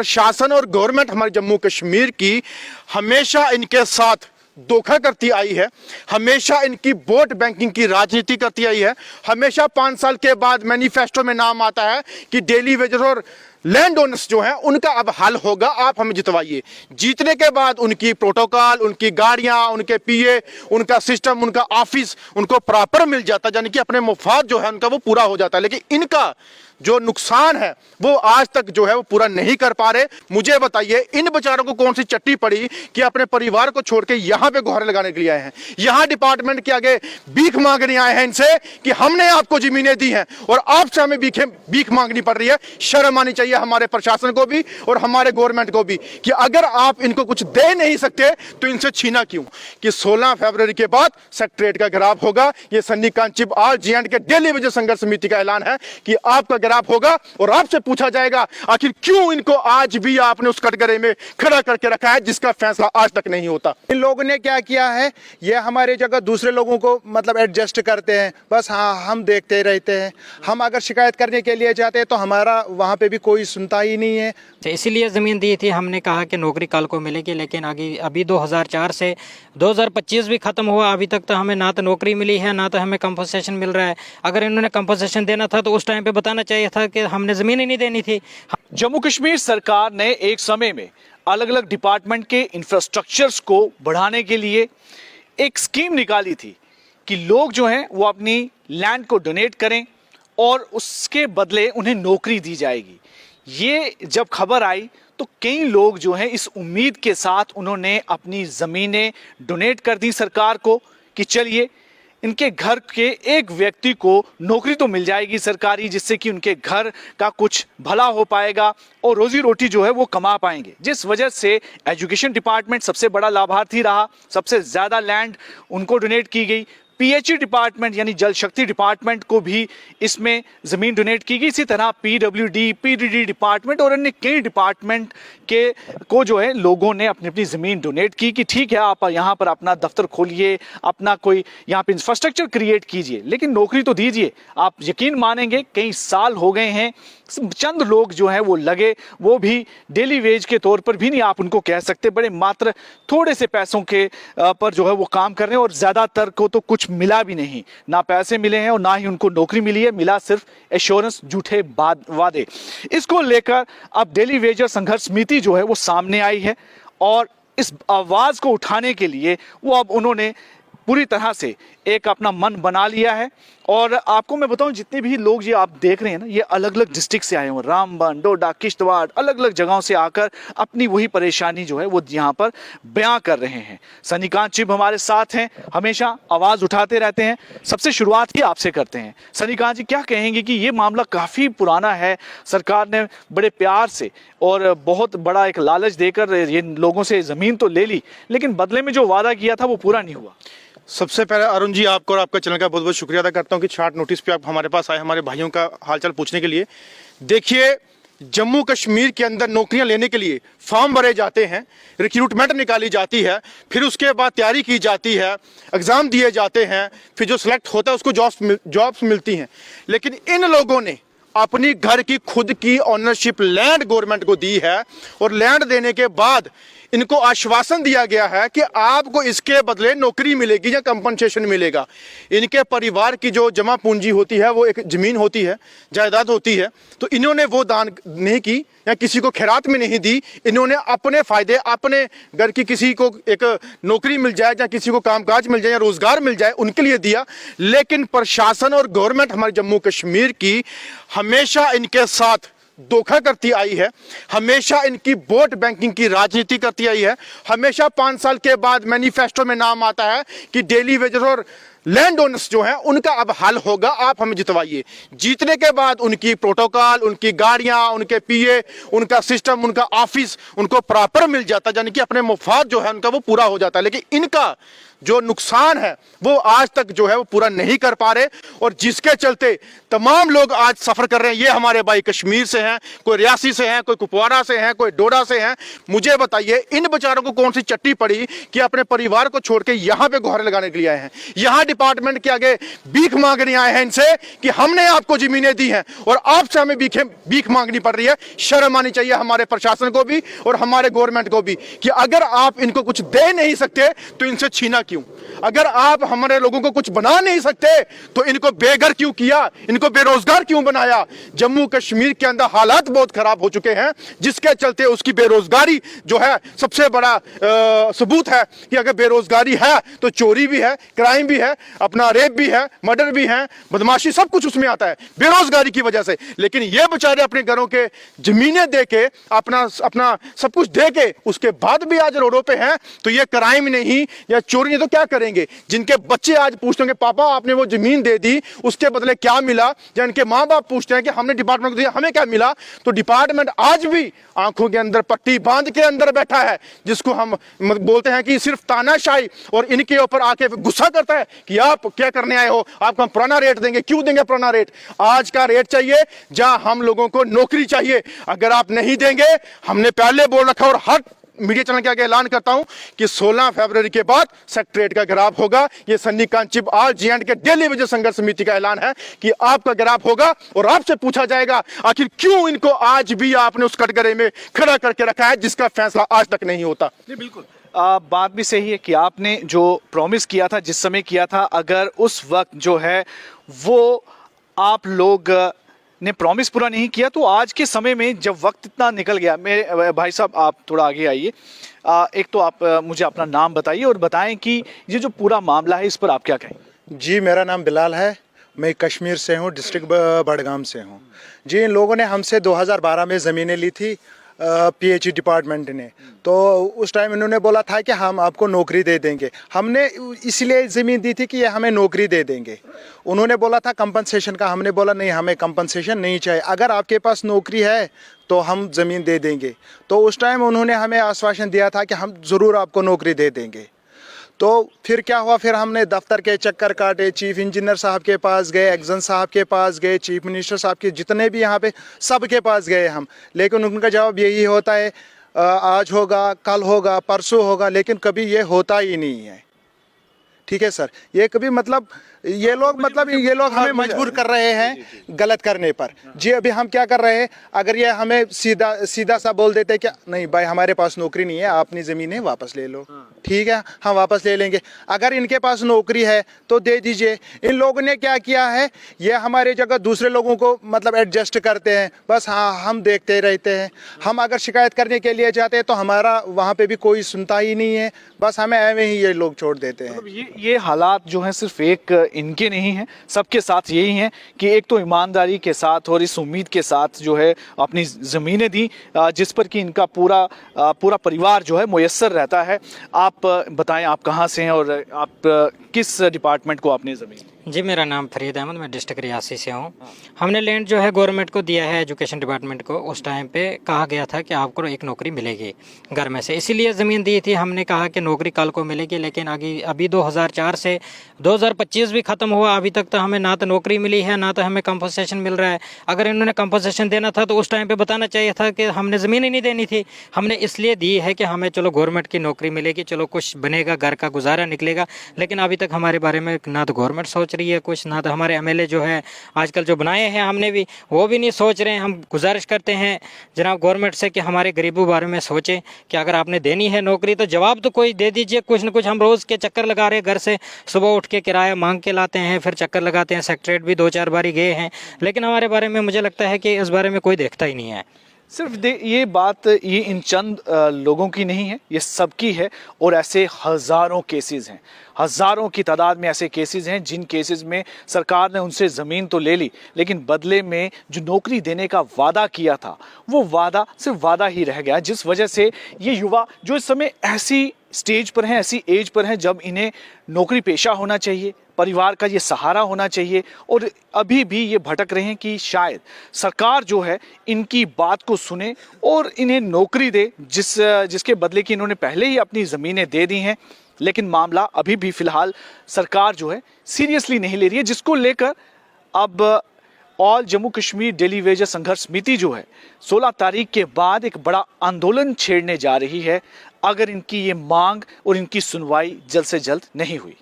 प्रशासन और गवर्नमेंट हमारे जम्मू कश्मीर की हमेशा इनके साथ धोखा करती आई है, हमेशा इनकी वोट बैंकिंग की राजनीति करती आई है। हमेशा 5 साल के बाद मैनिफेस्टो में नाम आता है कि डेली वेजर और लैंड ओनर्स जो हैं उनका अब हल होगा, आप हमें जितवाइए। जीतने के बाद उनकी प्रोटोकॉल, उनकी गाड़ियां, उनके पीए, उनका सिस्टम, उनका ऑफिस उनको प्रॉपर मिल जाता, यानी कि अपने मुफाद जो है उनका वो पूरा हो जाता है। लेकिन इनका जो नुकसान है वो आज तक जो है वो पूरा नहीं कर पा रहे। मुझे बताइए इन बेचारों को कौन सी चट्टी पड़ी कि अपने परिवार को छोड़ के यहां पे गुहार लगाने के लिए आए हैं, यहां डिपार्टमेंट के आगे भीख मांगने आए हैं इनसे कि हमने आपको जमीनें दी हैं और आपसे हमें भीख मांगनी पड़ रही है। शर्म आनी चाहिए हमारे प्रशासन को भी और हमारे गवर्नमेंट को भी कि अगर आप इनको कुछ दे नहीं सकते तो इनसे छीना क्यों। कि 16 फरवरी के बाद सेक्रेटरीट का घेराव होगा। ये सन्नी कांचीपुर ऑल जे&के के डेली वेजर संघर्ष समिति का ऐलान है कि आपका घेराव होगा और आपसे पूछा जाएगा आखिर क्यों इनको आज भी आपने उस कटघरे में खड़ा करके रखा है जिसका फैसला आज तक नहीं होता। इन लोगों ने क्या किया है, ये हमारे जगह दूसरे लोगों को मतलब एडजस्ट करते हैं, बस हाँ हम देखते रहते हैं। हम अगर शिकायत करने के लिए जाते हैं तो हमारा वहाँ पे भी कोई सुनता ही नहीं है। इसीलिए ज़मीन दी थी, हमने कहा कि नौकरी कल को मिलेगी, लेकिन आगे अभी 2004 से 2025 भी ख़त्म हुआ, अभी तक तो हमें ना तो नौकरी मिली है ना तो हमें कंपनसेशन मिल रहा है। अगर इन्होंने कंपनसेशन देना था तो उस टाइम पे बताना चाहिए था कि हमने ज़मीन ही नहीं देनी थी। जम्मू कश्मीर सरकार ने एक समय में अलग अलग डिपार्टमेंट के इंफ्रास्ट्रक्चर्स को बढ़ाने के लिए एक स्कीम निकाली थी कि लोग जो हैं वो अपनी लैंड को डोनेट करें और उसके बदले उन्हें नौकरी दी जाएगी। ये जब खबर आई तो कई लोग जो हैं इस उम्मीद के साथ उन्होंने अपनी ज़मीनें डोनेट कर दी सरकार को कि चलिए इनके घर के एक व्यक्ति को नौकरी तो मिल जाएगी सरकारी, जिससे कि उनके घर का कुछ भला हो पाएगा और रोजी रोटी जो है वो कमा पाएंगे। जिस वजह से एजुकेशन डिपार्टमेंट सबसे बड़ा लाभार्थी रहा, सबसे ज़्यादा लैंड उनको डोनेट की गई। पीएचई डिपार्टमेंट यानी जल शक्ति डिपार्टमेंट को भी इसमें ज़मीन डोनेट की गई। इसी तरह पीडब्ल्यूडी, पीडीडी डिपार्टमेंट और अन्य कई डिपार्टमेंट के को जो है लोगों ने अपनी अपनी ज़मीन डोनेट की कि ठीक है आप यहाँ पर अपना दफ्तर खोलिए, अपना कोई यहाँ पे इंफ्रास्ट्रक्चर क्रिएट कीजिए, लेकिन नौकरी तो दीजिए। आप यकीन मानेंगे कई साल हो गए हैं, चंद लोग जो हैं वो लगे, वो भी डेली वेज के तौर पर भी नहीं आप उनको कह सकते, बड़े मात्र थोड़े से पैसों के पर जो है वो काम कर रहे हैं और ज़्यादातर को तो कुछ मिला भी नहीं, ना पैसे मिले हैं और ना ही उनको नौकरी मिली है, मिला सिर्फ एश्योरेंस, झूठे वादे। इसको लेकर अब डेली वेजर संघर्ष समिति जो है वो सामने आई है और इस आवाज़ को उठाने के लिए वो अब उन्होंने पूरी तरह से एक अपना मन बना लिया है। और आपको मैं बताऊं जितने भी लोग ये आप देख रहे हैं ना, ये अलग अलग डिस्ट्रिक्ट से आए हुए, रामबन, डोडा, किश्तवाड़, अलग अलग जगहों से आकर अपनी वही परेशानी जो है वो यहाँ पर बयां कर रहे हैं। सन्नी कांचीपुर हमारे साथ हैं, हमेशा आवाज़ उठाते रहते हैं। सबसे शुरुआत ही आपसे करते हैं। सन्नी कांची, क्या कहेंगे कि ये मामला काफ़ी पुराना है, सरकार ने बड़े प्यार से और बहुत बड़ा एक लालच देकर ये लोगों से ज़मीन तो ले ली, लेकिन बदले में जो वादा किया था वो पूरा नहीं हुआ। सबसे पहले अरुण जी आपको और आपका चैनल का बहुत बहुत शुक्रिया अदा करता हूं कि शॉर्ट नोटिस पे आप हमारे पास आए हमारे भाइयों का हालचाल पूछने के लिए। देखिए जम्मू कश्मीर के अंदर नौकरियां लेने के लिए फॉर्म भरे जाते हैं, रिक्रूटमेंट निकाली जाती है, फिर उसके बाद तैयारी की जाती है, एग्ज़ाम दिए जाते हैं, फिर जो सिलेक्ट होता है उसको जॉब्स मिलती हैं। लेकिन इन लोगों ने अपनी घर की खुद की ओनरशिप लैंड गवर्नमेंट को दी है और लैंड देने के बाद इनको आश्वासन दिया गया है कि आपको इसके बदले नौकरी मिलेगी या कंपनसेशन मिलेगा। इनके परिवार की जो जमा पूंजी होती है वो एक ज़मीन होती है, जायदाद होती है, तो इन्होंने वो दान नहीं की या किसी को खैरात में नहीं दी। इन्होंने अपने फ़ायदे, अपने घर की किसी को एक नौकरी मिल जाए या किसी को कामकाज मिल जाए या रोज़गार मिल जाए उनके लिए दिया। लेकिन प्रशासन और गवर्नमेंट हमारे जम्मू कश्मीर की हमेशा इनके साथ धोखा करती आई है, हमेशा इनकी वोट बैंकिंग की राजनीति करती आई है। हमेशा 5 साल के बाद मैनिफेस्टो में नाम आता है कि डेली वेजर और लैंड ओनर्स जो हैं उनका अब हल होगा, आप हमें जितवाइए। जीतने के बाद उनकी प्रोटोकॉल, उनकी गाड़ियां, उनके पीए, उनका सिस्टम, उनका ऑफिस उनको प्रॉपर मिल जाता, यानी कि अपने मुफाद जो है उनका वो पूरा हो जाता है। लेकिन इनका जो नुकसान है वो आज तक जो है वो पूरा नहीं कर पा रहे, और जिसके चलते तमाम लोग आज सफर कर रहे हैं। ये हमारे भाई कश्मीर से हैं, कोई रियासी से हैं, कोई कुपवाड़ा से हैं, कोई डोडा से हैं। मुझे बताइए इन बेचारों को कौन सी चट्टी पड़ी कि अपने परिवार को छोड़ के यहां पे गुहार लगाने के लिए आए हैं, यहां डिपार्टमेंट के आगे भीख मांगने आए हैं इनसे कि हमने आपको जमीनें दी हैं और आपसे हमें भीख मांगनी पड़ रही है। शर्म आनी चाहिए हमारे प्रशासन को भी और हमारे गवर्नमेंट को भी कि अगर आप इनको कुछ दे नहीं सकते तो इनसे छीना क्यों? अगर आप हमारे लोगों को कुछ बना नहीं सकते तो इनको बेघर क्यों किया, इनको बेरोजगार क्यों बनाया? जम्मू कश्मीर के अंदर हालात बहुत खराब हो चुके हैं, जिसके चलते उसकी बेरोजगारी जो है सबसे बड़ा सबूत है कि अगर बेरोजगारी है तो चोरी भी है, क्राइम भी है, अपना रेप भी है, मर्डर भी है, बदमाशी, सब कुछ उसमें आता है बेरोजगारी की वजह से। लेकिन ये बेचारे अपने घरों के जमीनें दे के अपना सब कुछ दे के उसके बाद भी आज रोडों पे हैं, तो ये क्राइम नहीं या चोरी नहीं तो क्या करेंगे? जिनके बच्चे आज पूछते होंगे पापा आपने वो जमीन दे दी उसके बदले क्या मिला, या इनके माँ बाप पूछते हैं कि हमने डिपार्टमेंट को दिया हमें क्या मिला, तो डिपार्टमेंट आज भी आंखों के अंदर पट्टी बांध के अंदर बैठा है, जिसको हम बोलते हैं कि सिर्फ तानाशाही, और इनके ऊपर आके गुस्सा करता है कि आप क्या करने आए हो, आपको हम पुराना रेट देंगे। क्यों देंगे पुराना रेट? आज का रेट चाहिए जहां हम लोगों को नौकरी चाहिए। अगर आप नहीं देंगे, हमने पहले बोल रखा और हर मीडिया चैनल के आगे ऐलान करता हूं कि 16 फरवरी के बाद सेक्रेटरीट का घेराव होगा। ये सन्नी कांचीप ऑल J&K के डेली वेजेस संघर्ष समिति का ऐलान है कि आपका घेराव होगा और आपसे पूछा जाएगा आखिर क्यों इनको आज भी आपने उस कटघरे में खड़ा करके रखा है जिसका फैसला आज तक नहीं होता। जी बिल्कुल, बात भी सही है कि आपने जो प्रॉमिस किया था, जिस समय किया था, अगर उस वक्त जो है वो आप लोग ने प्रॉमिस पूरा नहीं किया तो आज के समय में जब वक्त इतना निकल गया। मेरे भाई साहब आप थोड़ा आगे आइए। एक तो आप मुझे अपना नाम बताइए और बताएं कि ये जो पूरा मामला है इस पर आप क्या कहें। जी मेरा नाम बिलाल है, मैं कश्मीर से हूँ, डिस्ट्रिक्ट बडगाम से हूँ। जी इन लोगों ने हमसे 2012 में ज़मीनें ली थी PH डिपार्टमेंट ने, तो उस टाइम इन्होंने बोला था कि हम आपको नौकरी दे देंगे। हमने इसलिए ज़मीन दी थी कि ये हमें नौकरी दे देंगे। उन्होंने बोला था कंपनसेशन का, हमने बोला नहीं हमें कंपनसेशन नहीं चाहिए, अगर आपके पास नौकरी है तो हम ज़मीन दे देंगे। तो उस टाइम उन्होंने हमें आश्वासन दिया था कि हम ज़रूर आपको नौकरी दे देंगे। तो फिर क्या हुआ, फिर हमने दफ्तर के चक्कर काटे, चीफ इंजीनियर साहब के पास गए, एक्जन साहब के पास गए, चीफ मिनिस्टर साहब के जितने भी यहाँ पे सब के पास गए हम, लेकिन उनका जवाब यही होता है आज होगा, कल होगा, परसों होगा, लेकिन कभी ये होता ही नहीं है। ठीक है सर, ये कभी मतलब ये लोग हमें मजबूर कर रहे हैं गलत करने पर। जी अभी हम क्या कर रहे हैं, अगर ये हमें सीधा सा बोल देते कि नहीं भाई हमारे पास नौकरी नहीं है, आप अपनी ज़मीनें वापस ले लो, ठीक है हम वापस ले लेंगे। अगर इनके पास नौकरी है तो दे दीजिए। इन लोगों ने क्या किया है, ये हमारे जगह दूसरे लोगों को मतलब एडजस्ट करते हैं, बस हाँ हम देखते रहते हैं। हम अगर शिकायत करने के लिए जाते हैं तो हमारा वहाँ पे भी कोई सुनता ही नहीं है, बस हमें ऐਵੇਂ ही ये लोग छोड़ देते हैं। ये हालात जो हैं सिर्फ एक इनके नहीं हैं, सबके साथ यही हैं कि एक तो ईमानदारी के साथ और इस उम्मीद के साथ जो है अपनी ज़मीनें दी जिस पर कि इनका पूरा परिवार जो है मुयस्सर रहता है। आप बताएं आप कहाँ से हैं और आप किस डिपार्टमेंट को आपने ज़मीन? जी मेरा नाम फरीद अहमद, मैं डिस्ट्रिक्ट रियासी से हूँ। हमने लैंड जो है गवर्नमेंट को दिया है, एजुकेशन डिपार्टमेंट को। उस टाइम पे कहा गया था कि आपको एक नौकरी मिलेगी घर में से, इसीलिए ज़मीन दी थी। हमने कहा कि नौकरी कल को मिलेगी, लेकिन अभी 2004 से 2025 भी ख़त्म हुआ, अभी तक तो हमें ना तो नौकरी मिली है ना तो हमें कंपनसेशन मिल रहा है। अगर इन्होंने कंपनसेशन देना था तो उस टाइम पर बताना चाहिए था कि हमने ज़मीन ही नहीं देनी थी। हमने इसलिए दी है कि हमें चलो गवर्नमेंट की नौकरी मिलेगी, चलो कुछ बनेगा, घर का गुजारा निकलेगा। लेकिन अभी तक हमारे बारे में ना तो गवर्नमेंट सोच रही है कुछ, ना तो हमारे MLA जो है आजकल जो बनाए हैं हमने भी, वो भी नहीं सोच रहे हैं। हम गुजारिश करते हैं जनाब गवर्नमेंट से कि हमारे गरीबों बारे में सोचें कि अगर आपने देनी है नौकरी तो जवाब तो कोई दे दीजिए। कुछ न कुछ हम रोज़ के चक्कर लगा रहे हैं, घर से सुबह उठ के किराया मांग के लाते हैं, फिर चक्कर लगाते हैं। सेक्रेटरीट भी 2-4 बारी गए हैं, लेकिन हमारे बारे में मुझे लगता है कि इस बारे में कोई देखता ही नहीं है। सिर्फ ये बात ये इन चंद लोगों की नहीं है, ये सबकी है। और ऐसे हज़ारों केसेस हैं, हज़ारों की तादाद में ऐसे केसेस हैं जिन केसेस में सरकार ने उनसे ज़मीन तो ले ली, लेकिन बदले में जो नौकरी देने का वादा किया था वो वादा सिर्फ वादा ही रह गया। जिस वजह से ये युवा जो इस समय ऐसी स्टेज पर हैं, ऐसी एज पर हैं जब इन्हें नौकरी पेशा होना चाहिए, परिवार का ये सहारा होना चाहिए, और अभी भी ये भटक रहे हैं कि शायद सरकार जो है इनकी बात को सुने और इन्हें नौकरी दे जिसके बदले कि इन्होंने पहले ही अपनी ज़मीनें दे दी हैं। लेकिन मामला अभी भी फिलहाल सरकार जो है सीरियसली नहीं ले रही है, जिसको लेकर अब all Jammu Kashmir daily wages संघर्ष समिति जो है 16 तारीख के बाद एक बड़ा आंदोलन छेड़ने जा रही है, अगर इनकी ये मांग और इनकी सुनवाई जल्द से जल्द नहीं हुई।